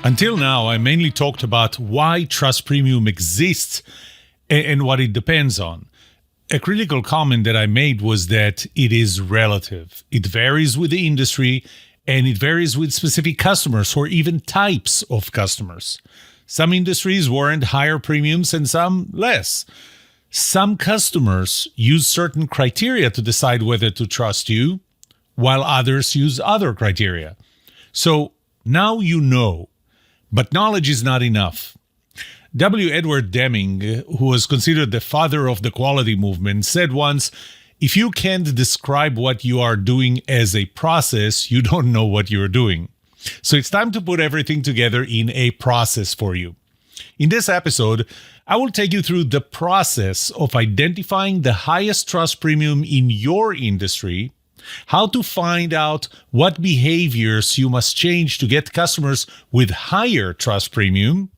Until now, I mainly talked about why trust premium exists and what it depends on. A critical comment that I made was that it is relative. It varies with the industry and it varies with specific customers or even types of customers. Some industries warrant higher premiums and some less. Some customers use certain criteria to decide whether to trust you, while others use other criteria. So now you know, but knowledge is not enough. W. Edward Deming, who was considered the father of the quality movement, said once, "If you can't describe what you are doing as a process, you don't know what you're doing." So it's time to put everything together in a process for you. In this episode, I will take you through the process of identifying the highest trust premium in your industry, how to find out what behaviors you must change to get customers with higher trust premium,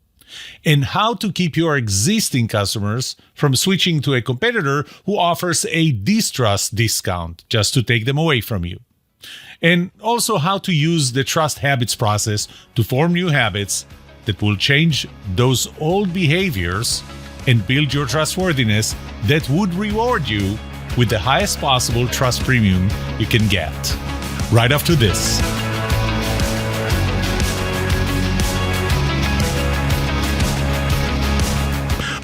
and how to keep your existing customers from switching to a competitor who offers a distrust discount just to take them away from you. And also how to use the trust habits process to form new habits that will change those old behaviors and build your trustworthiness that would reward you with the highest possible trust premium you can get. Right after this.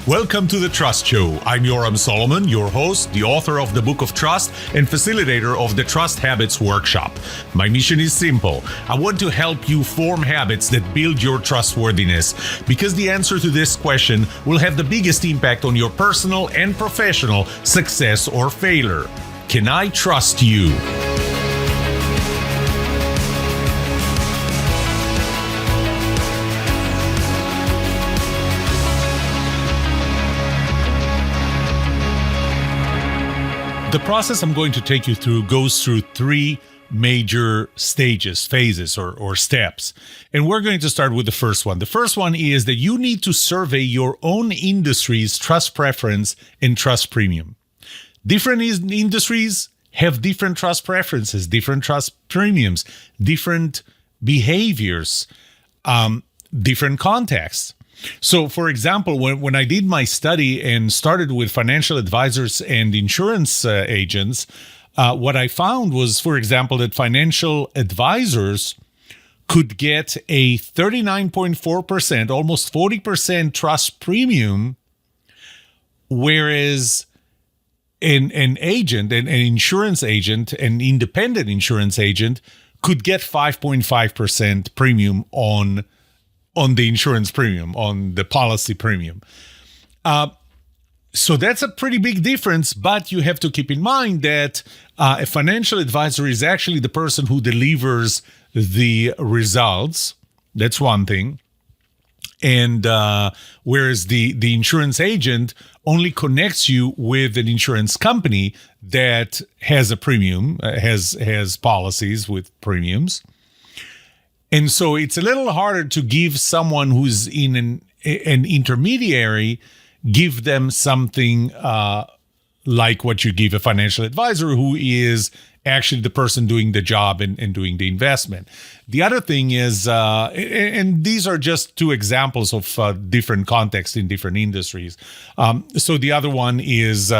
Welcome to The Trust Show. I'm Yoram Solomon, your host, the author of the Book of Trust and facilitator of the Trust Habits Workshop. My mission is simple. I want to help you form habits that build your trustworthiness, because the answer to this question will have the biggest impact on your personal and professional success or failure. Can I trust you? The process I'm going to take you through goes through three major phases or steps. And we're going to start with the first one. The first one is that you need to survey your own industry's trust preference and trust premium. Different industries have different trust preferences, different trust premiums, different behaviors, different contexts. So, for example, when I did my study and started with financial advisors and insurance agents, what I found was, for example, that financial advisors could get a 39.4%, almost 40% trust premium, whereas an agent, an insurance agent, an independent insurance agent could get 5.5% premium on the insurance premium, on the policy premium. So that's a pretty big difference, but you have to keep in mind that a financial advisor is actually the person who delivers the results. That's one thing. And whereas the insurance agent only connects you with an insurance company that has a premium, has policies with premiums. And so it's a little harder to give someone who's in an intermediary, give them something like what you give a financial advisor who is actually the person doing the job and doing the investment. The other thing is, and these are just two examples of different contexts in different industries. So the other one is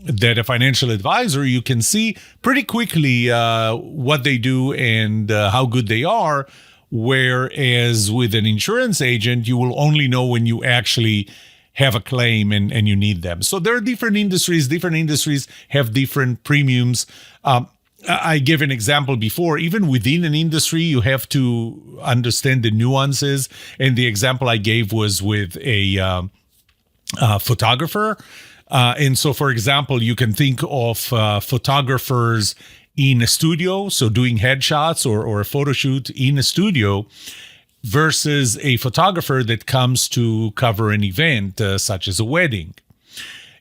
that a financial advisor, you can see pretty quickly what they do and how good they are, whereas with an insurance agent, you will only know when you actually have a claim and you need them. So there are different industries have different premiums. I gave an example before. Even within an industry, you have to understand the nuances. And the example I gave was with a photographer. And so, for example, you can think of photographers in a studio, so doing headshots or a photo shoot in a studio, versus a photographer that comes to cover an event such as a wedding.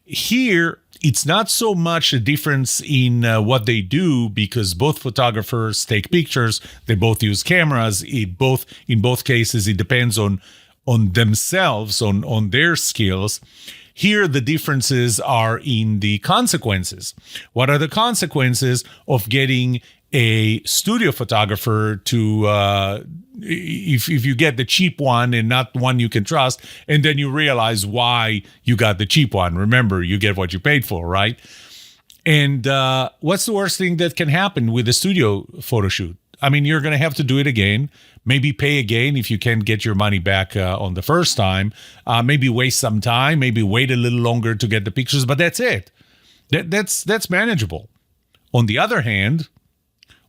Here, it's not so much a difference in what they do, because both photographers take pictures, they both use cameras. In both cases, it depends on themselves, on their skills. Here, the differences are in the consequences. What are the consequences of getting a studio photographer to if you get the cheap one and not one you can trust, and then you realize why you got the cheap one. Remember, you get what you paid for, right? And what's the worst thing that can happen with a studio photo shoot? I mean, you're going to have to do it again, maybe pay again if you can't get your money back on the first time, maybe waste some time, maybe wait a little longer to get the pictures, but that's it. That's manageable. On the other hand,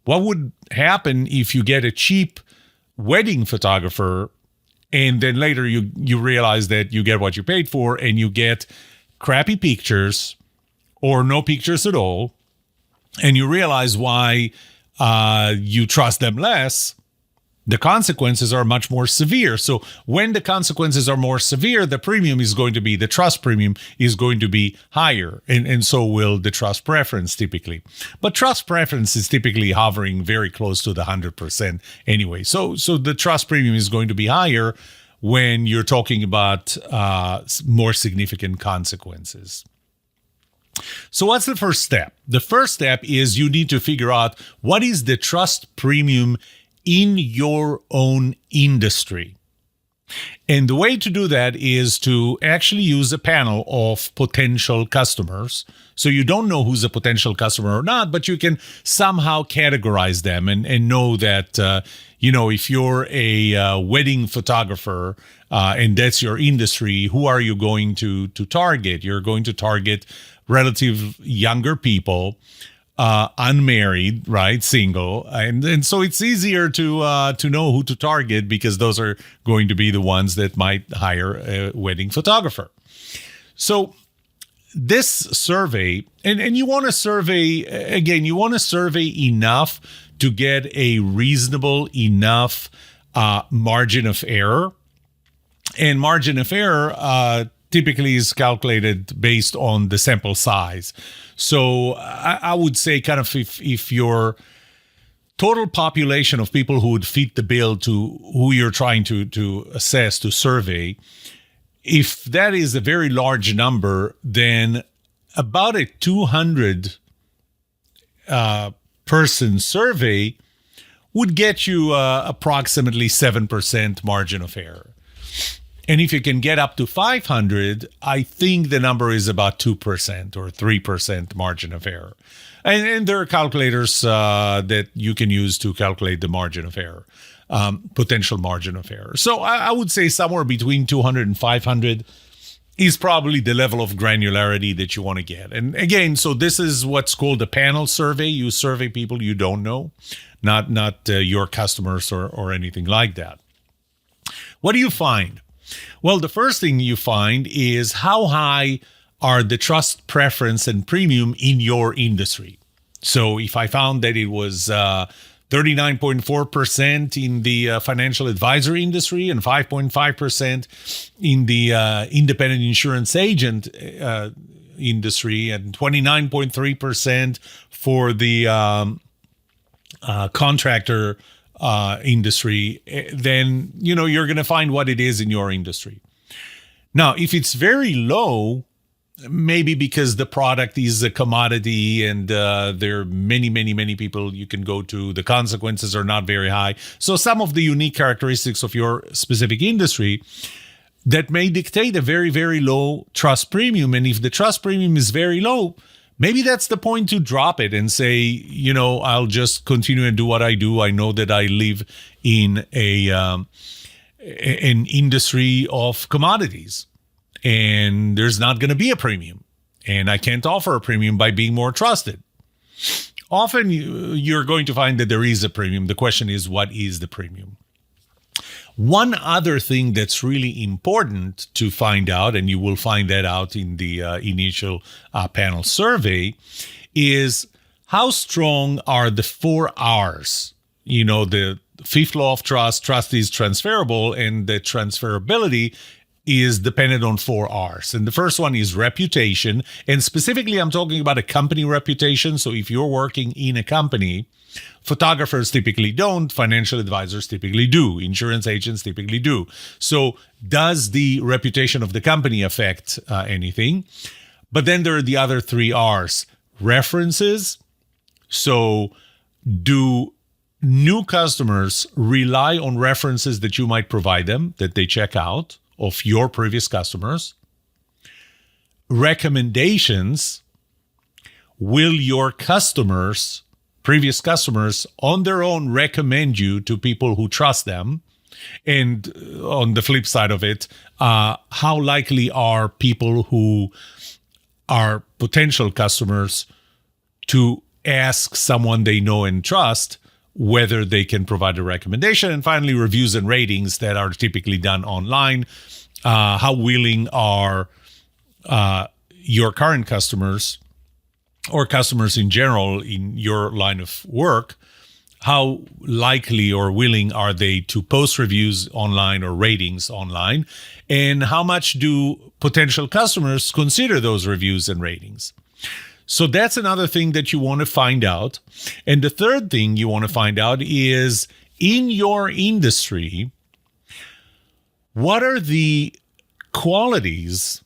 what would happen if you get a cheap wedding photographer and then later you realize that you get what you paid for and you get crappy pictures or no pictures at all, and you realize why you trust them less? The consequences are much more severe. So when the consequences are more severe, the premium is going to be, the trust premium is going to be higher. And so will the trust preference typically. But trust preference is typically hovering very close to the 100% anyway. So the trust premium is going to be higher when you're talking about more significant consequences. So what's the first step? The first step is you need to figure out what is the trust premium in your own industry. And the way to do that is to actually use a panel of potential customers. So you don't know who's a potential customer or not, but you can somehow categorize them and know that, if you're a wedding photographer and that's your industry, who are you going to target? You're going to target relative younger people, unmarried, right? Single. And so it's easier to know who to target because those are going to be the ones that might hire a wedding photographer. So this survey, and you want to survey, again, you want to survey enough to get a reasonable enough margin of error. And margin of error typically is calculated based on the sample size. So I would say kind of if your total population of people who would fit the bill to who you're trying to assess, to survey, if that is a very large number, then about a 200 person survey would get you approximately 7% margin of error. And if you can get up to 500, I think the number is about 2% or 3% margin of error. And there are calculators that you can use to calculate the margin of error, potential margin of error. So I would say somewhere between 200 and 500 is probably the level of granularity that you want to get. And again, so this is what's called a panel survey. You survey people you don't know, not your customers or anything like that. What do you find? Well, the first thing you find is how high are the trust preference and premium in your industry. So if I found that it was 39.4% in the financial advisory industry and 5.5% in the independent insurance agent industry and 29.3% for the contractor industry, then you're going to find what it is in your industry. Now, if it's very low, maybe because the product is a commodity and there are many people you can go to, the consequences are not very high. So some of the unique characteristics of your specific industry that may dictate a very, very low trust premium. And if the trust premium is very low, maybe that's the point to drop it and say, I'll just continue and do what I do. I know that I live in an industry of commodities and there's not going to be a premium and I can't offer a premium by being more trusted. Often you're going to find that there is a premium. The question is, what is the premium? One other thing that's really important to find out, and you will find that out in the initial panel survey, is how strong are the 4 R's? The fifth law of trust is transferable, and the transferability is dependent on 4 R's. And the first one is reputation. And specifically, I'm talking about a company reputation. So if you're working in a company, photographers typically don't, financial advisors typically do, insurance agents typically do. So does the reputation of the company affect anything? But then there are the other 3 R's. References. So Do new customers rely on references that you might provide them, that they check out of your previous customers? Recommendations. Will your customers, previous customers, on their own recommend you to people who trust them? And on the flip side of it, how likely are people who are potential customers to ask someone they know and trust whether they can provide a recommendation? And finally, reviews and ratings that are typically done online. How willing are your current customers or customers in general in your line of work? How likely or willing are they to post reviews online or ratings online? And how much do potential customers consider those reviews and ratings? So that's another thing that you want to find out. And the third thing you want to find out is, in your industry, what are the qualities,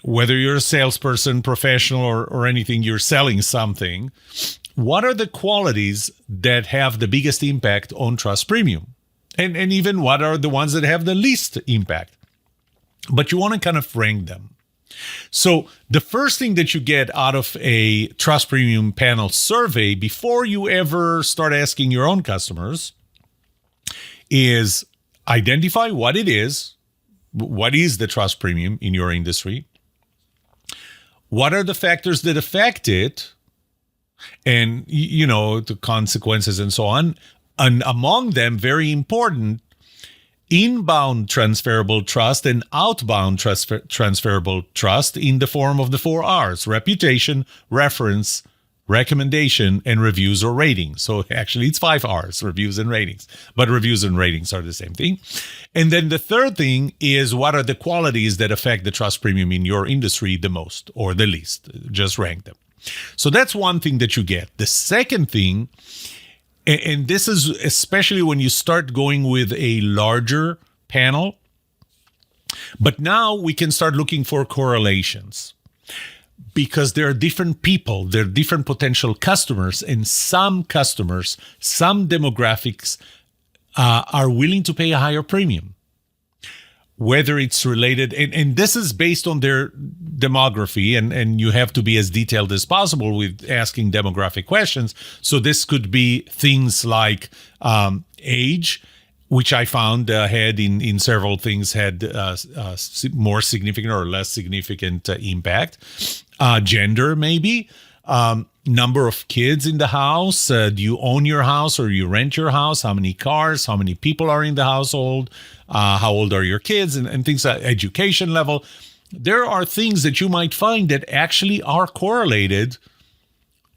whether you're a salesperson, professional, or anything, you're selling something, what are the qualities that have the biggest impact on trust premium? And even what are the ones that have the least impact? But you want to kind of rank them. So the first thing that you get out of a trust premium panel survey before you ever start asking your own customers is identify what it is. What is the trust premium in your industry? What are the factors that affect it? And, the consequences and so on. And among them, very important, inbound transferable trust and outbound transferable trust in the form of the 4 R's: reputation, reference, recommendation, and reviews or ratings. So actually it's 5 R's, reviews and ratings, but reviews and ratings are the same thing. And then the third thing is, what are the qualities that affect the trust premium in your industry the most or the least? Just rank them. So that's one thing that you get. The second thing, and this is especially when you start going with a larger panel, but now we can start looking for correlations, because there are different people, there are different potential customers, and some customers, some demographics are willing to pay a higher premium. Whether it's related, and this is based on their demography, and you have to be as detailed as possible with asking demographic questions. So this could be things like age, which I found had in several things had more significant or less significant impact. Gender, maybe. Number of kids in the house. Do you own your house or you rent your house? How many cars? How many people are in the household? How old are your kids? And things like education level. There are things that you might find that actually are correlated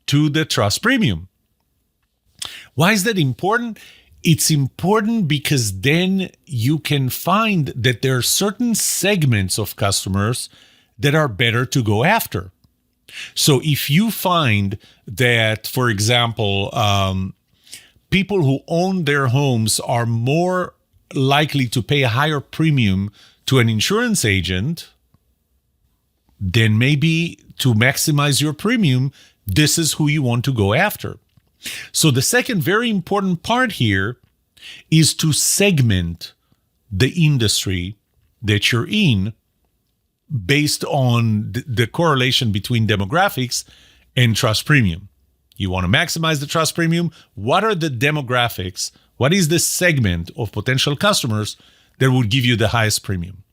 to the trust premium. Why is that important? It's important because then you can find that there are certain segments of customers that are better to go after. So if you find that, for example, people who own their homes are more likely to pay a higher premium to an insurance agent, then maybe to maximize your premium, this is who you want to go after. So the second very important part here is to segment the industry that you're in based on the correlation between demographics and trust premium. You want to maximize the trust premium. What are the demographics? What is the segment of potential customers that would give you the highest premium?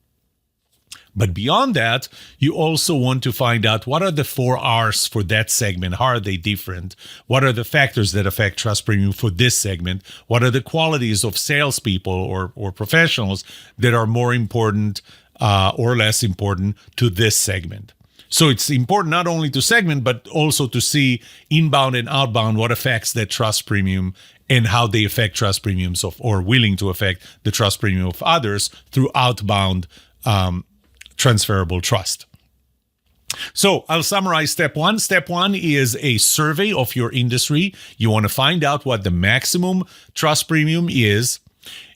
But beyond that, you also want to find out what are the 4 R's for that segment. How are they different? What are the factors that affect trust premium for this segment? What are the qualities of salespeople or professionals that are more important or less important to this segment? So it's important not only to segment, but also to see inbound and outbound what affects that trust premium and how they affect trust premiums or willing to affect the trust premium of others through outbound transferable trust. So I'll summarize step one. Step one is a survey of your industry. You want to find out what the maximum trust premium is.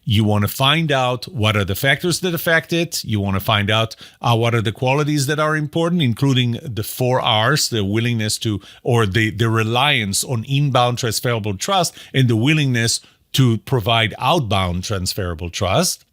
You want to find out what are the factors that affect it. You want to find out what are the qualities that are important, including the 4 Rs, the willingness to, or the reliance on inbound transferable trust and the willingness to provide outbound transferable trust.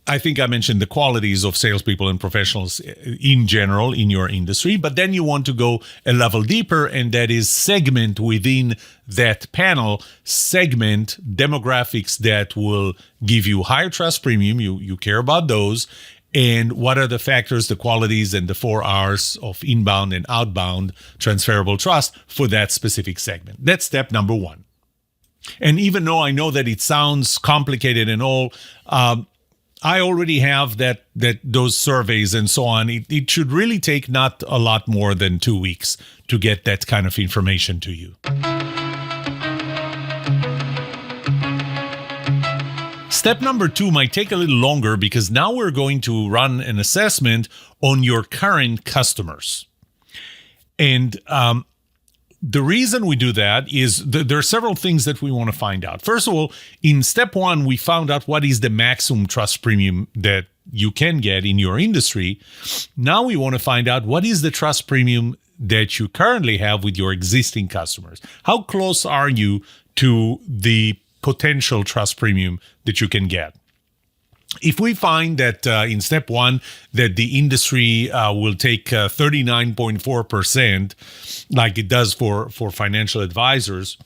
I think I mentioned the qualities of salespeople and professionals in general in your industry, but then you want to go a level deeper, and that is segment within that panel, segment demographics that will give you higher trust premium. You care about those. And what are the factors, the qualities, and the 4 Rs of inbound and outbound transferable trust for that specific segment? That's step number one. And even though I know that it sounds complicated and all, I already have those surveys and so on. It should really take not a lot more than 2 weeks to get that kind of information to you. Step number 2 might take a little longer because now we're going to run an assessment on your current customers. And the reason we do that is there are several things that we want to find out. First of all, in step 1, we found out what is the maximum trust premium that you can get in your industry. Now we want to find out what is the trust premium that you currently have with your existing customers. How close are you to the potential trust premium that you can get? If we find that in step 1 that the industry will take 39.4%, like it does for financial advisors,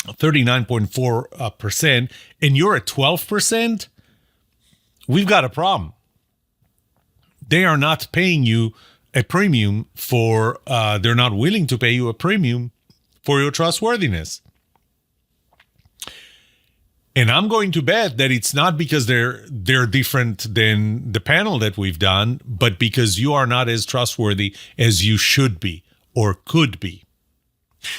39.4%, and you're at 12%, we've got a problem. They are not paying you a premium for, they're not willing to pay you a premium for your trustworthiness. And I'm going to bet that it's not because they're different than the panel that we've done, but because you are not as trustworthy as you should be or could be.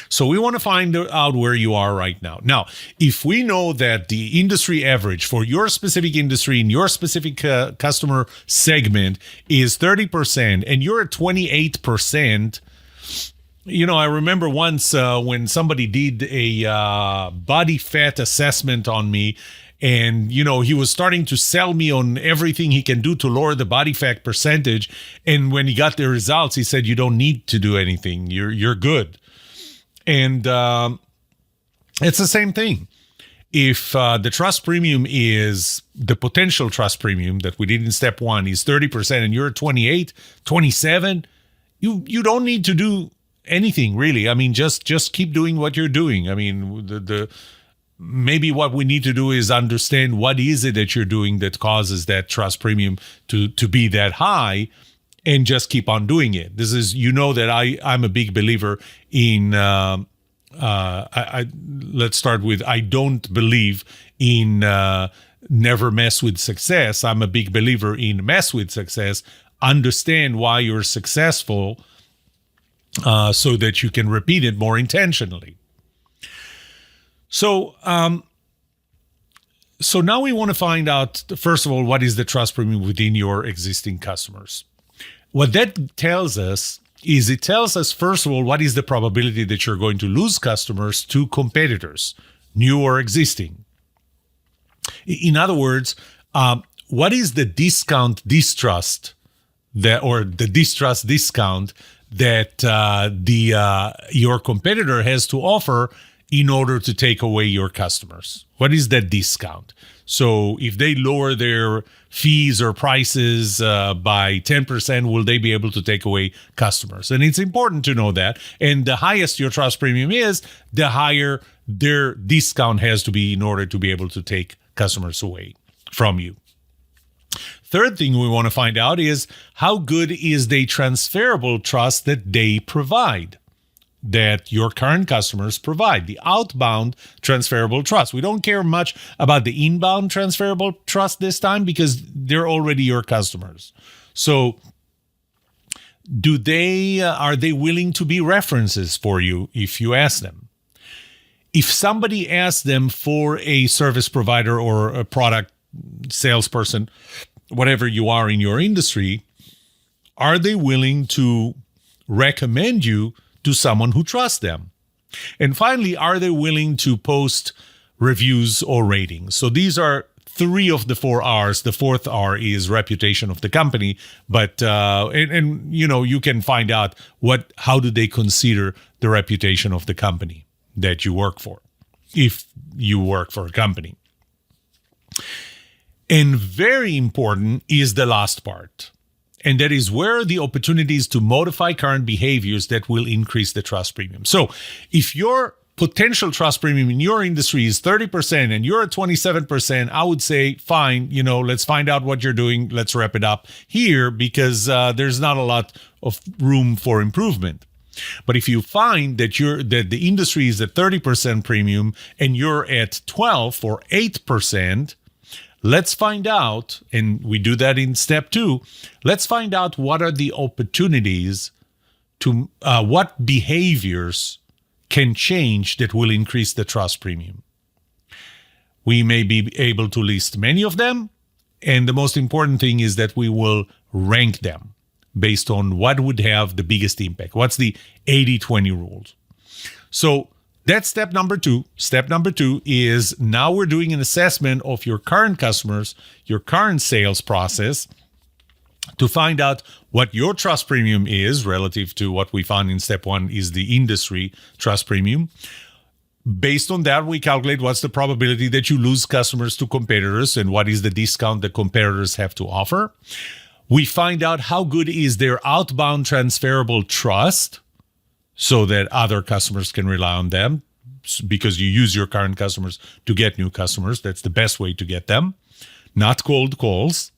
So we want to find out where you are right now. Now, if we know that the industry average for your specific industry in your specific customer segment is 30% and you're at 28%, I remember once when somebody did a body fat assessment on me, and, he was starting to sell me on everything he can do to lower the body fat percentage. And when he got the results, he said, you don't need to do anything. You're good. And it's the same thing. If the trust premium is the potential trust premium that we did in step 1 is 30% and you're at 28, 27, you don't need to do anything really. I mean, just keep doing what you're doing. I mean, maybe what we need to do is understand what is it that you're doing that causes that trust premium to be that high, and just keep on doing it. This is, that I'm a big believer in. Let's start with, I don't believe in never mess with success. I'm a big believer in mess with success. Understand why you're successful, so that you can repeat it more intentionally. So now we want to find out, first of all, what is the trust premium within your existing customers. What that tells us is, it tells us, first of all, what is the probability that you're going to lose customers to competitors, new or existing. In other words, what is the distrust discount that your competitor has to offer in order to take away your customers? What is that discount? So if they lower their fees or prices by 10%, will they be able to take away customers? And it's important to know that. And the highest your trust premium is, the higher their discount has to be in order to be able to take customers away from you. Third thing we want to find out is, how good is the transferable trust that they provide, that your current customers provide, the outbound transferable trust. We don't care much about the inbound transferable trust this time because they're already your customers. So are they willing to be references for you if you ask them? If somebody asks them for a service provider or a product salesperson, whatever you are in your industry, are they willing to recommend you to someone who trusts them? And finally, are they willing to post reviews or ratings? So these are 3 of the 4 R's. The 4th R is reputation of the company. But you can find out how do they consider the reputation of the company that you work for, if you work for a company. And very important is the last part. And that is where are the opportunities to modify current behaviors that will increase the trust premium. So if your potential trust premium in your industry is 30% and you're at 27%, I would say, fine, let's find out what you're doing. Let's wrap it up here because there's not a lot of room for improvement. But if you find that the industry is at 30% premium and you're at 12 or 8%, let's find out, and we do that in step 2, let's find out what are the opportunities to what behaviors can change that will increase the trust premium. We may be able to list many of them, and the most important thing is that we will rank them based on what would have the biggest impact. What's the 80-20 rules? So that's step number 2. Step number 2 is now we're doing an assessment of your current customers, your current sales process, to find out what your trust premium is relative to what we found in step 1 is the industry trust premium. Based on that, we calculate what's the probability that you lose customers to competitors and what is the discount that competitors have to offer. We find out how good is their outbound transferable trust so that other customers can rely on them because you use your current customers to get new customers. That's the best way to get them, not cold calls.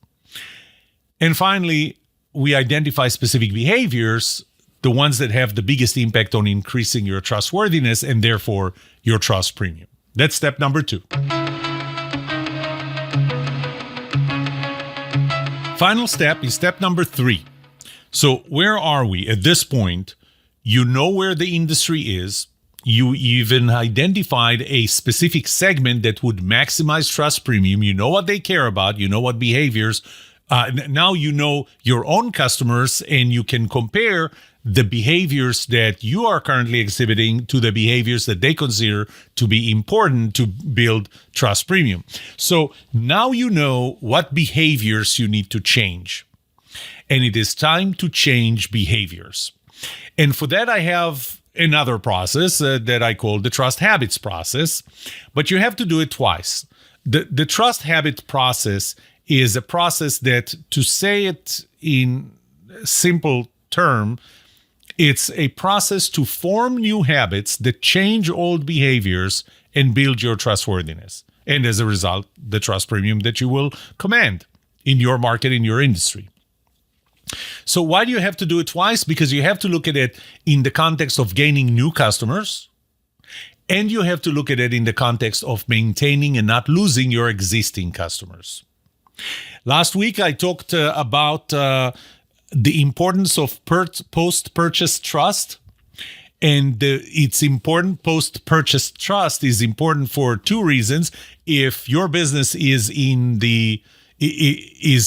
And finally, we identify specific behaviors, the ones that have the biggest impact on increasing your trustworthiness and therefore your trust premium. That's step number 2. Final step is step number 3. So where are we at this point? You know where the industry is. You even identified a specific segment that would maximize trust premium. You know what they care about. You know what behaviors. Now you know your own customers and you can compare the behaviors that you are currently exhibiting to the behaviors that they consider to be important to build trust premium. So now you know what behaviors you need to change. And it is time to change behaviors. And for that, I have another process that I call the trust habits process, but you have to do it twice. The trust habit process is a process that, to say it in simple term, it's a process to form new habits that change old behaviors and build your trustworthiness. And as a result, the trust premium that you will command in your market, in your industry. So why do you have to do it twice? Because you have to look at it in the context of gaining new customers, and you have to look at it in the context of maintaining and not losing your existing customers. Last week, I talked about the importance of post-purchase trust. And it's important. Post-purchase trust is important for 2 reasons. If your business is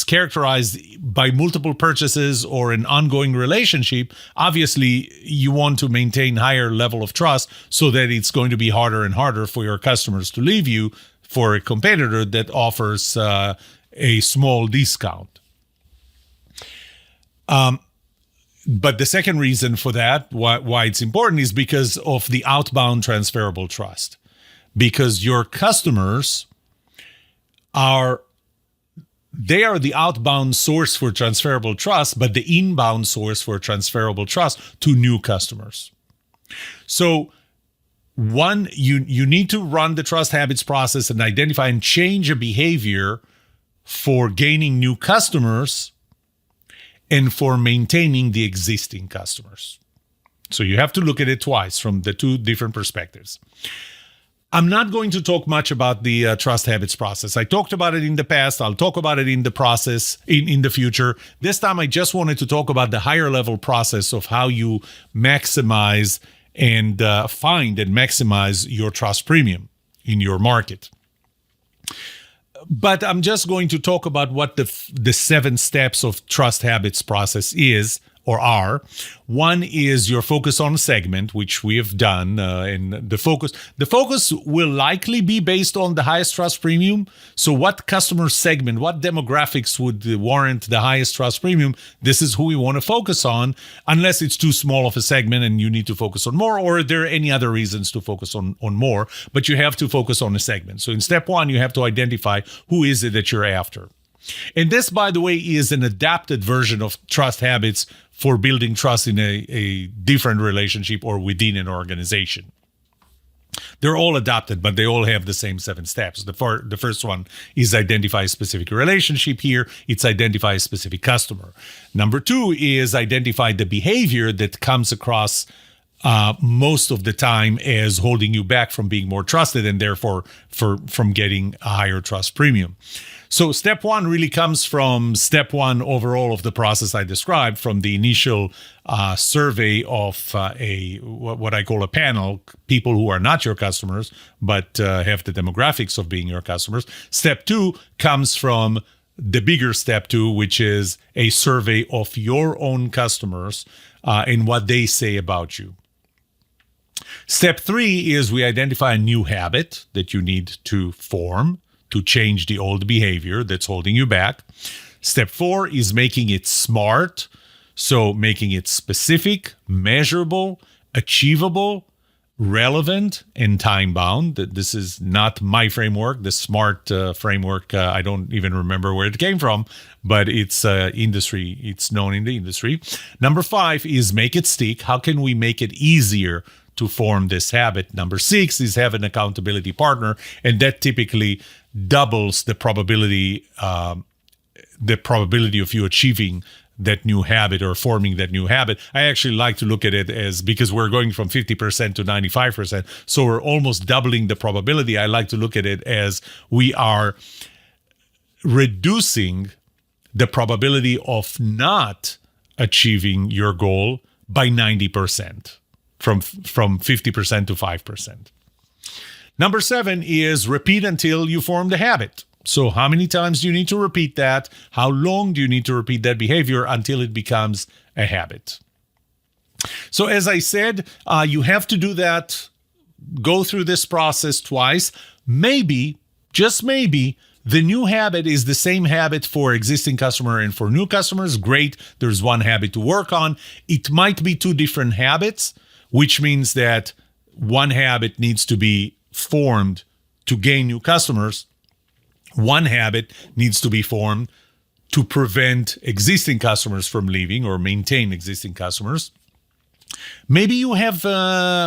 characterized by multiple purchases or an ongoing relationship, obviously you want to maintain higher level of trust so that it's going to be harder and harder for your customers to leave you for a competitor that offers a small discount. But the second reason for that, why it's important, is because of the outbound transferable trust. Because your customers they are the outbound source for transferable trust, but the inbound source for transferable trust to new customers. So one, you need to run the trust habits process and identify and change a behavior for gaining new customers and for maintaining the existing customers. So you have to look at it twice from the 2 different perspectives. I'm not going to talk much about the trust habits process. I talked about it in the past. I'll talk about it in the process in the future. This time, I just wanted to talk about the higher level process of how you maximize and find and maximize your trust premium in your market. But I'm just going to talk about what the 7 steps of trust habits process is or are. One is your focus on segment, which we have done, and the focus will likely be based on the highest trust premium. So what customer segment, what demographics would warrant the highest trust premium? This is who we want to focus on, unless it's too small of a segment and you need to focus on more, or there are any other reasons to focus on more, but you have to focus on a segment. So in step one, you have to identify who is it that you're after. And this, by the way, is an adapted version of trust habits for building trust in a different relationship or within an organization. They're all adapted, but they all have the same 7 steps. The first one is identify a specific relationship. Here, it's identify a specific customer. Number 2 is identify the behavior that comes across most of the time as holding you back from being more trusted and therefore from getting a higher trust premium. So step 1 really comes from step 1 overall of the process I described, from the initial survey of what I call a panel, people who are not your customers, but have the demographics of being your customers. Step 2 comes from the bigger step 2, which is a survey of your own customers and what they say about you. Step 3 is we identify a new habit that you need to form to change the old behavior that's holding you back. Step 4 is making it smart. So making it specific, measurable, achievable, relevant, and time-bound. This is not my framework. The SMART framework, I don't even remember where it came from, but it's industry. It's known in the industry. Number 5 is make it stick. How can we make it easier to form this habit? Number 6 is have an accountability partner, and that typically doubles the probability of you achieving that new habit or forming that new habit. I actually like to look at it as, because we're going from 50% to 95%, so we're almost doubling the probability. I like to look at it as we are reducing the probability of not achieving your goal by 90%, from 50% to 5%. Number 7 is repeat until you form the habit. So how many times do you need to repeat that? How long do you need to repeat that behavior until it becomes a habit? So as I said, you have to do that, go through this process twice. Maybe, just maybe, the new habit is the same habit for existing customer and for new customers. Great, there's one habit to work on. It might be 2 different habits, which means that one habit needs to be formed to gain new customers. One habit needs to be formed to prevent existing customers from leaving or maintain existing customers. Maybe you have,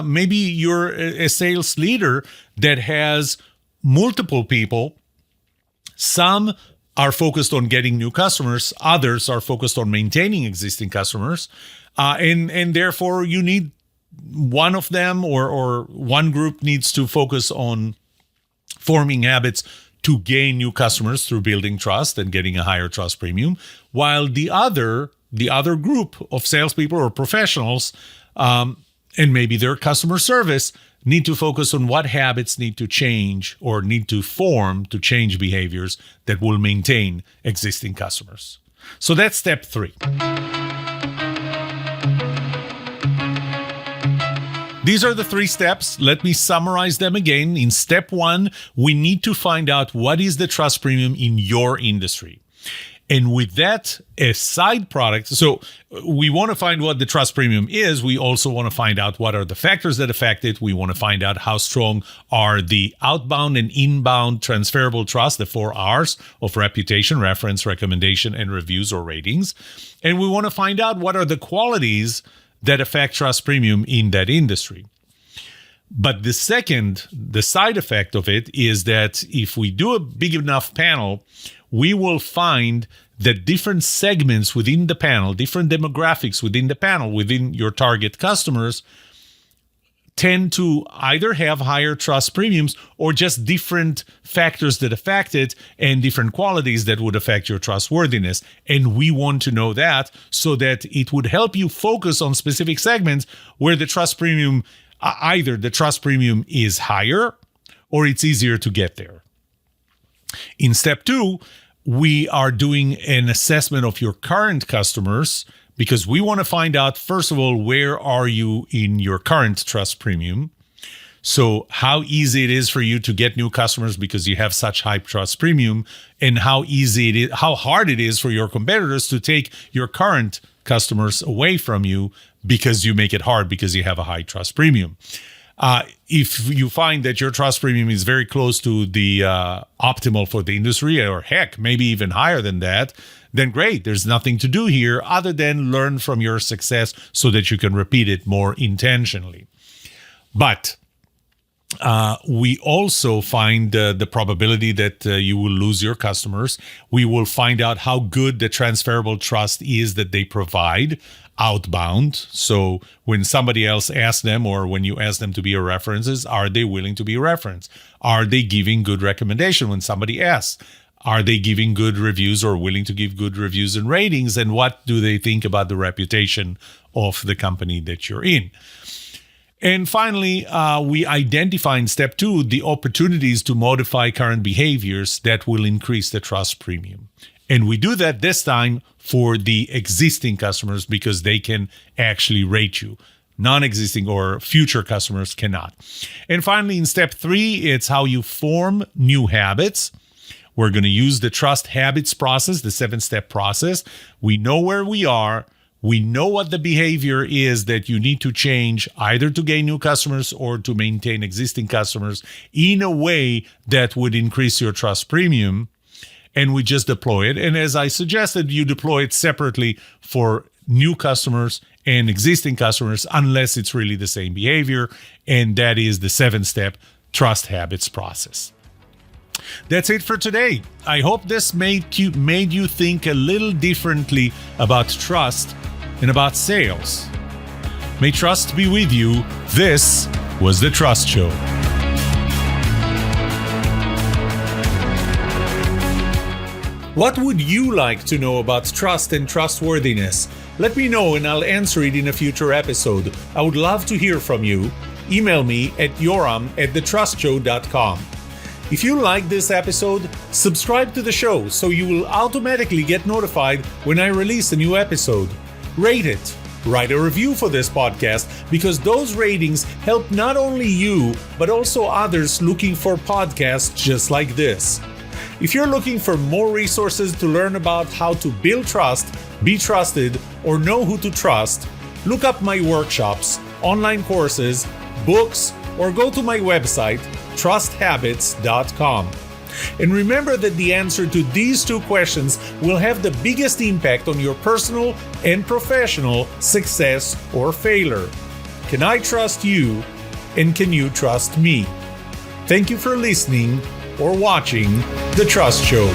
maybe you're a sales leader that has multiple people. Some are focused on getting new customers. Others are focused on maintaining existing customers. And therefore you need one of them, or one group needs to focus on forming habits to gain new customers through building trust and getting a higher trust premium, while the other group of salespeople or professionals, and maybe their customer service, need to focus on what habits need to change or need to form to change behaviors that will maintain existing customers. So that's step 3. These are the 3 steps. Let me summarize them again. In step 1, we need to find out what is the trust premium in your industry. And with that, a side product, so we want to find what the trust premium is. We also want to find out what are the factors that affect it. We want to find out how strong are the outbound and inbound transferable trust, the 4 R's of reputation, reference, recommendation, and reviews or ratings. And we want to find out what are the qualities that affect trust premium in that industry. But the side effect of it is that if we do a big enough panel, we will find that different segments within the panel, different demographics within the panel, within your target customers, tend to either have higher trust premiums or just different factors that affect it and different qualities that would affect your trustworthiness. And we want to know that so that it would help you focus on specific segments where the trust premium, either the trust premium is higher or it's easier to get there. In step 2, we are doing an assessment of your current customers because we want to find out, first of all, where are you in your current trust premium? So how easy it is for you to get new customers because you have such high trust premium, and how hard it is for your competitors to take your current customers away from you because you make it hard because you have a high trust premium. If you find that your trust premium is very close to the optimal for the industry, or heck, maybe even higher than that, then great. There's nothing to do here other than learn from your success so that you can repeat it more intentionally. But we also find the probability that you will lose your customers. We will find out how good the transferable trust is that they provide outbound. So when somebody else asks them, or when you ask them to be a references, are they willing to be a reference? Are they giving good recommendation when somebody asks? Are they giving good reviews or willing to give good reviews and ratings? And what do they think about the reputation of the company that you're in? And finally, we identify in step 2 the opportunities to modify current behaviors that will increase the trust premium. And we do that this time for the existing customers because they can actually rate you. Non-existing or future customers cannot. And finally, in step 3, it's how you form new habits. We're going to use the trust habits process, the 7-step process. We know where we are. We know what the behavior is that you need to change either to gain new customers or to maintain existing customers in a way that would increase your trust premium. And we just deploy it. And as I suggested, you deploy it separately for new customers and existing customers unless it's really the same behavior. And that is the 7-step trust habits process. That's it for today. I hope this made you think a little differently about trust and about sales. May trust be with you. This was The Trust Show. What would you like to know about trust and trustworthiness? Let me know and I'll answer it in a future episode. I would love to hear from you. Email me at yoram@thetrustshow.com. If you like this episode, subscribe to the show so you will automatically get notified when I release a new episode. Rate it. Write a review for this podcast because those ratings help not only you, but also others looking for podcasts just like this. If you're looking for more resources to learn about how to build trust, be trusted, or know who to trust, look up my workshops, online courses, books, or go to my website, trusthabits.com. And remember that the answer to these 2 questions will have the biggest impact on your personal and professional success or failure. Can I trust you? And can you trust me? Thank you for listening or watching The Trust Show.